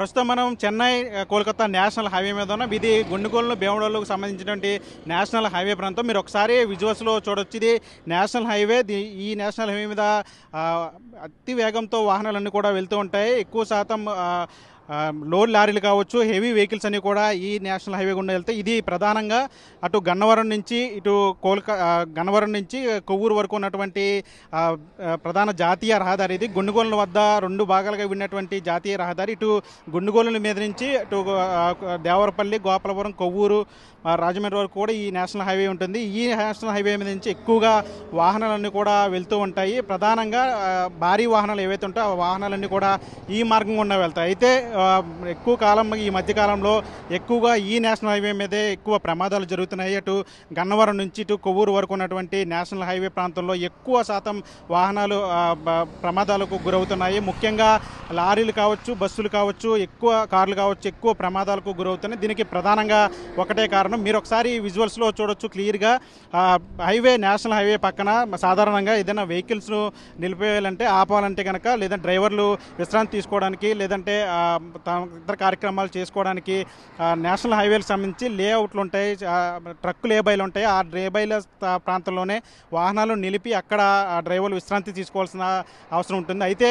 ప్రస్తుతం మనం Chennai Kolkata national highway మీద ఉన్నాం. ఇది గుండుగోలు భీమడోలుకు సంబంధించినటువంటి నేషనల్ హైవే ప్రాంతం. మీరు ఒకసారి విజువల్స్లో చూడొచ్చు. ఇది నేషనల్ హైవే. ఈ నేషనల్ హైవే మీద అతి వేగంతో వాహనాలన్నీ కూడా వెళ్తూ ఉంటాయి. ఎక్కువ శాతం లోడ్ లారీలు కావచ్చు, హెవీ వెహికల్స్ అన్నీ కూడా ఈ నేషనల్ హైవే గుండా వెళ్తాయి. ఇది ప్రధానంగా అటు గన్నవరం నుంచి ఇటు గన్నవరం నుంచి కొవ్వూరు వరకు ఉన్నటువంటి ప్రధాన జాతీయ రహదారి. ఇది గుండుగోలు వద్ద రెండు భాగాలుగా విన్నటువంటి జాతీయ రహదారి. ఇటు గుండుగోలు మీద నుంచి ఇటు దేవరపల్లి, గోపాలపురం, కొవ్వూరు, రాజమండ్రి వరకు కూడా ఈ నేషనల్ హైవే ఉంటుంది. ఈ నేషనల్ హైవే మీద నుంచి ఎక్కువగా వాహనాలన్నీ కూడా వెళ్తూ ఉంటాయి. ప్రధానంగా భారీ వాహనాలు ఏవైతే ఉంటాయో ఆ వాహనాలన్నీ కూడా ఈ మార్గం గుండా వెళ్తాయి. అయితే ఎక్కువ కాలం ఈ మధ్యకాలంలో ఎక్కువగా ఈ నేషనల్ హైవే మీదే ఎక్కువ ప్రమాదాలు జరుగుతున్నాయి. అటు గన్నవరం నుంచి ఇటు కొవ్వూరు వరకు ఉన్నటువంటి నేషనల్ హైవే ప్రాంతంలో ఎక్కువ శాతం వాహనాలు ప్రమాదాలకు గురవుతున్నాయి. ముఖ్యంగా లారీలు కావచ్చు, బస్సులు కావచ్చు, ఎక్కువ కార్లు కావచ్చు, ఎక్కువ ప్రమాదాలకు గురవుతున్నాయి. దీనికి ప్రధానంగా ఒకటే కారణం. మీరు ఒకసారి విజువల్స్లో చూడొచ్చు క్లియర్గా. హైవే నేషనల్ హైవే పక్కన సాధారణంగా ఏదైనా వెహికల్స్ను నిలిపేయాలంటే, ఆపాలంటే కనుక, లేదంటే డ్రైవర్లు విశ్రాంతి తీసుకోవడానికి, లేదంటే ఇతర కార్యక్రమాలు చేసుకోవడానికి నేషనల్ హైవేలకు సంబంధించి లేఅవుట్లు ఉంటాయి, ట్రక్కు లేబైలు ఉంటాయి. ఆ లేబైల ప్రాంతంలోనే వాహనాలు నిలిపి అక్కడ డ్రైవర్లు విశ్రాంతి తీసుకోవాల్సిన అవసరం ఉంటుంది. అయితే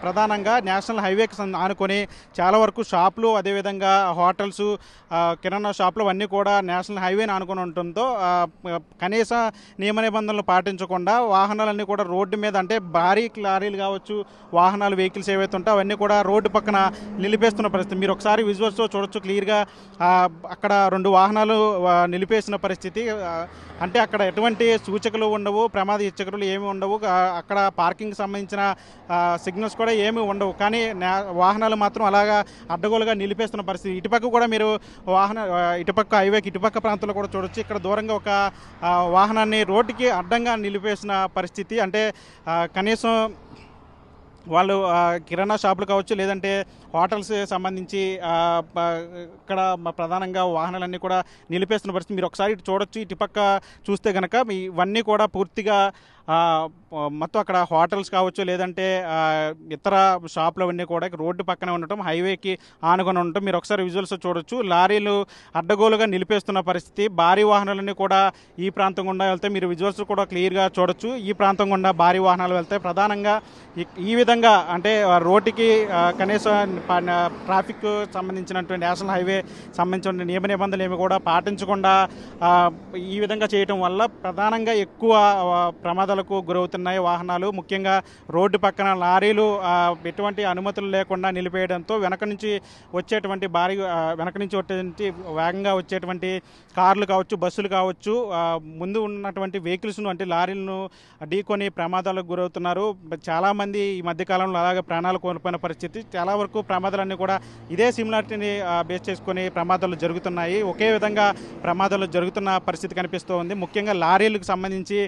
ప్రధానంగా నేషనల్ హైవేకి ఆనుకొని చాలా వరకు షాపులు, అదేవిధంగా హోటల్స్, కిరాణా షాపులు అన్నీ కూడా నేషనల్ హైవేని ఆనుకొని ఉండటంతో కనీస నియమ నిబంధనలు పాటించకుండా వాహనాలన్నీ కూడా రోడ్డు మీద, అంటే భారీ లారీలు కావచ్చు, వాహనాలు వెహికల్స్ ఏవైతే ఉంటాయో అవన్నీ కూడా రోడ్డు పక్కన నిలిపేస్తున్న పరిస్థితి. మీరు ఒకసారి విజువల్స్లో చూడొచ్చు క్లియర్గా. అక్కడ రెండు వాహనాలు నిలిపేసిన పరిస్థితి. అంటే అక్కడ ఎటువంటి సూచకలు ఉండవు, ప్రమాద హెచ్చరికలు ఏమి ఉండవు. అక్కడ పార్కింగ్ సంబంధించిన సిగ్నల్స్ కూడా ఏమి ఉండవు. కానీ వాహనాలు మాత్రం అలాగా అడ్డగోలుగా నిలిపేస్తున్న పరిస్థితి. ఇటుపక్క కూడా మీరు ఇటుపక్క హైవేకి ఇటుపక్క ప్రాంతంలో కూడా చూడొచ్చు. ఇక్కడ దూరంగా ఒక వాహనాన్ని రోడ్డుకి అడ్డంగా నిలిపేసిన పరిస్థితి. అంటే కనీసం వాళ్ళు కిరాణా షాపులు కావచ్చు, లేదంటే హోటల్స్ సంబంధించి ఇక్కడ ప్రధానంగా వాహనాలన్నీ కూడా నిలిపేస్తున్న పరిస్థితి. మీరు ఒకసారి ఇటు చూడొచ్చు. ఇటుపక్క చూస్తే కనుక ఇవన్నీ కూడా పూర్తిగా మొత్తం అక్కడ హోటల్స్ కావచ్చు, లేదంటే ఇతర షాపులు అవన్నీ కూడా రోడ్డు పక్కనే ఉండటం, హైవేకి ఆనుకొని ఉండటం మీరు ఒకసారి విజువల్స్ చూడొచ్చు. లారీలు అడ్డగోలుగా నిలిపేస్తున్న పరిస్థితి. భారీ వాహనాలన్నీ కూడా ఈ ప్రాంతం గుండా వెళ్తాయి. మీరు విజువల్స్ కూడా క్లియర్గా చూడొచ్చు. ఈ ప్రాంతం గుండా భారీ వాహనాలు వెళ్తాయి. ప్రధానంగా ఈ విధంగా అంటే రోడ్డుకి కనీసం ట్రాఫిక్ సంబంధించినటువంటి నేషనల్ హైవే సంబంధించిన నియమ నిబంధనలు ఏమి కూడా పాటించకుండా ఈ విధంగా చేయటం వల్ల ప్రధానంగా ఎక్కువ ప్రమాదాలకు గురవుతున్నాయి వాహనాలు. ముఖ్యంగా రోడ్డు పక్కన లారీలు ఎటువంటి అనుమతులు లేకుండా నిలిపేయడంతో వెనక నుంచి వచ్చేటువంటి వేగంగా వచ్చేటువంటి కార్లు కావచ్చు, బస్సులు కావచ్చు, ముందు ఉన్నటువంటి వెహికల్స్ను, అంటే లారీలను ఢీకొని ప్రమాదాలకు గురవుతున్నారు. చాలామంది ఈ మధ్యకాలంలో అలాగే ప్రాణాలు కోల్పోయిన పరిస్థితి. చాలా వరకు ప్రమాదాలన్నీ కూడా ఇదే సిమిలారిటీని బేస్ చేసుకొని ప్రమాదాలు జరుగుతున్నాయి. ఒకే విధంగా ప్రమాదాలు జరుగుతున్న పరిస్థితి కనిపిస్తూ ఉంది. ముఖ్యంగా లారీలకు సంబంధించి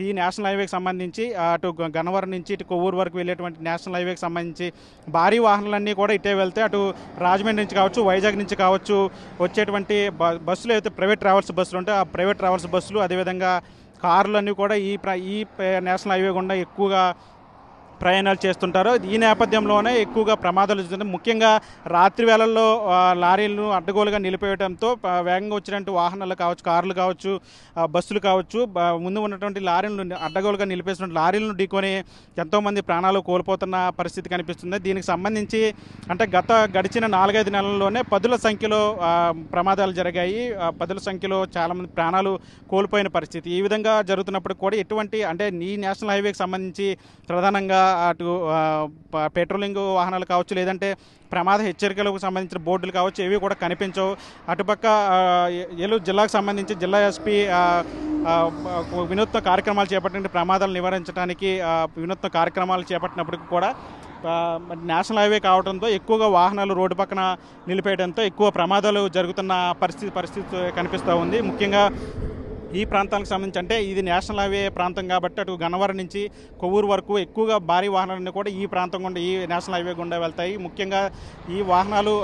ఈ నేషనల్ హైవేకి సంబంధించి అటు గన్నవరం నుంచి ఇటు కొవ్వూరు వరకు వెళ్ళేటువంటి నేషనల్ హైవేకి సంబంధించి భారీ వాహనాలన్నీ కూడా ఇటే వెళ్తే, అటు రాజమండ్రి నుంచి కావచ్చు, వైజాగ్ నుంచి కావచ్చు వచ్చేటువంటి బస్సులు అయితే ప్రైవేట్ ట్రావెల్స్ బస్సులు ఉంటాయి. ఆ ప్రైవేట్ ట్రావెల్స్ బస్సులు, అదేవిధంగా కార్లు అన్నీ కూడా ఈ నేషనల్ హైవే గుండా ఎక్కువగా ప్రయాణాలు చేస్తుంటారు. ఈ నేపథ్యంలోనే ఎక్కువగా ప్రమాదాలు జరుగుతుంది. ముఖ్యంగా రాత్రి వేళల్లో లారీలను అడ్డగోలుగా నిలిపేయడంతో వేగంగా వచ్చినటువంటి వాహనాలు కావచ్చు, కార్లు కావచ్చు, బస్సులు కావచ్చు, ముందు ఉన్నటువంటి లారీలను అడ్డగోలుగా నిలిపేసినటువంటి లారీలను ఢీకొని ఎంతోమంది ప్రాణాలు కోల్పోతున్న పరిస్థితి కనిపిస్తుంది. దీనికి సంబంధించి అంటే గడిచిన 4-5 నెలల్లోనే పదుల సంఖ్యలో ప్రమాదాలు జరిగాయి. పదుల సంఖ్యలో చాలామంది ప్రాణాలు కోల్పోయిన పరిస్థితి. ఈ విధంగా జరుగుతున్నప్పుడు కూడా ఎటువంటి, అంటే ఈ నేషనల్ హైవేకి సంబంధించి ప్రధానంగా అటు పెట్రోలింగ్ వాహనాలు కావచ్చు, లేదంటే ప్రమాద హెచ్చరికలకు సంబంధించిన బోర్డులు కావచ్చు, ఏవి కూడా కనిపించవు. అటుపక్క ఏలూరు జిల్లాకు సంబంధించి జిల్లా ఎస్పీ వినూత్న కార్యక్రమాలు చేపట్టిన ప్రమాదాలు నివారించడానికి వినూత్న కార్యక్రమాలు చేపట్టినప్పటికీ కూడా నేషనల్ హైవే కావడంతో ఎక్కువగా వాహనాలు రోడ్డు పక్కన నిలిపేయడంతో ఎక్కువ ప్రమాదాలు జరుగుతున్న పరిస్థితి కనిపిస్తూ ఉంది. ముఖ్యంగా ఈ ప్రాంతానికి సంబంధించి అంటే ఇది నేషనల్ హైవే ప్రాంతం కాబట్టి అటు గన్నవరం నుంచి కొవ్వూరు వరకు ఎక్కువగా భారీ వాహనాలన్నీ కూడా ఈ ప్రాంతం గుండా ఈ నేషనల్ హైవే గుండా వెళ్తాయి. ముఖ్యంగా ఈ వాహనాలు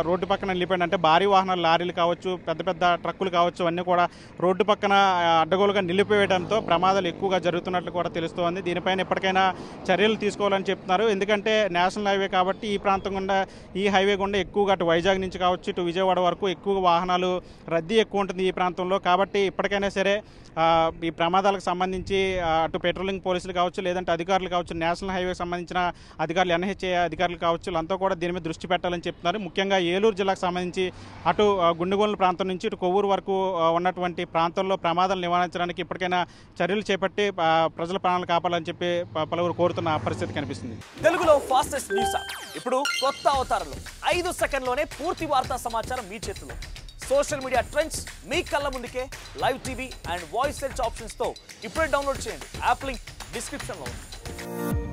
రోడ్డు పక్కన నిలిపోయిన అంటే భారీ వాహనాలు లారీలు కావచ్చు, పెద్ద పెద్ద ట్రక్కులు కావచ్చు, అన్నీ కూడా రోడ్డు పక్కన అడ్డగోలుగా నిలిపివేయడంతో ప్రమాదాలు ఎక్కువగా జరుగుతున్నట్లు కూడా తెలుస్తోంది. దీనిపైన ఎప్పటికైనా చర్యలు తీసుకోవాలని చెప్తున్నారు. ఎందుకంటే నేషనల్ హైవే కాబట్టి ఈ ప్రాంతం గుండా ఈ హైవే గుండా ఎక్కువగా అటు వైజాగ్ నుంచి కావచ్చు, ఇటు విజయవాడ వరకు ఎక్కువగా వాహనాలు రద్దీ ఎక్కువ ఉంటుంది ఈ ప్రాంతంలో. కాబట్టి ఇప్పటికైనా సరే ఈ ప్రమాదాలకు సంబంధించి అటు పెట్రోలింగ్ పోలీసులు కావచ్చు, లేదంటే అధికారులు కావచ్చు, నేషనల్ హైవేకి సంబంధించిన అధికారులు, ఎన్హెచ్ఏ అధికారులు కావచ్చు, అంతా కూడా దీని మీద దృష్టి పెట్టాలని చెప్తున్నారు. ముఖ్యంగా ఏలూరు జిల్లాకు సంబంధించి అటు గుండుగోలు ప్రాంతం నుంచి ఇటు కొవ్వూరు వరకు ఉన్నటువంటి ప్రాంతంలో ప్రమాదాలు నివారించడానికి ఇప్పటికైనా చర్యలు చేపట్టి ప్రజల ప్రాణాలు కాపాడాలని చెప్పి పలువురు కోరుతున్న పరిస్థితి కనిపిస్తుంది. తెలుగులో ఫాస్టెస్ట్ న్యూస్ ఇప్పుడు కొత్త అవతారంలో 5 సెకండ్లోనే పూర్తి వార్తా సమాచారం మీ చేతిలో. సోషల్ మీడియా ట్రెండ్స్ మీ కళ్ళ ముందుకే live TV and voice search options తో ఇప్పుడే డౌన్లోడ్ చేయండి. యాప్ లింక్ డిస్క్రిప్షన్ లో ఉంది.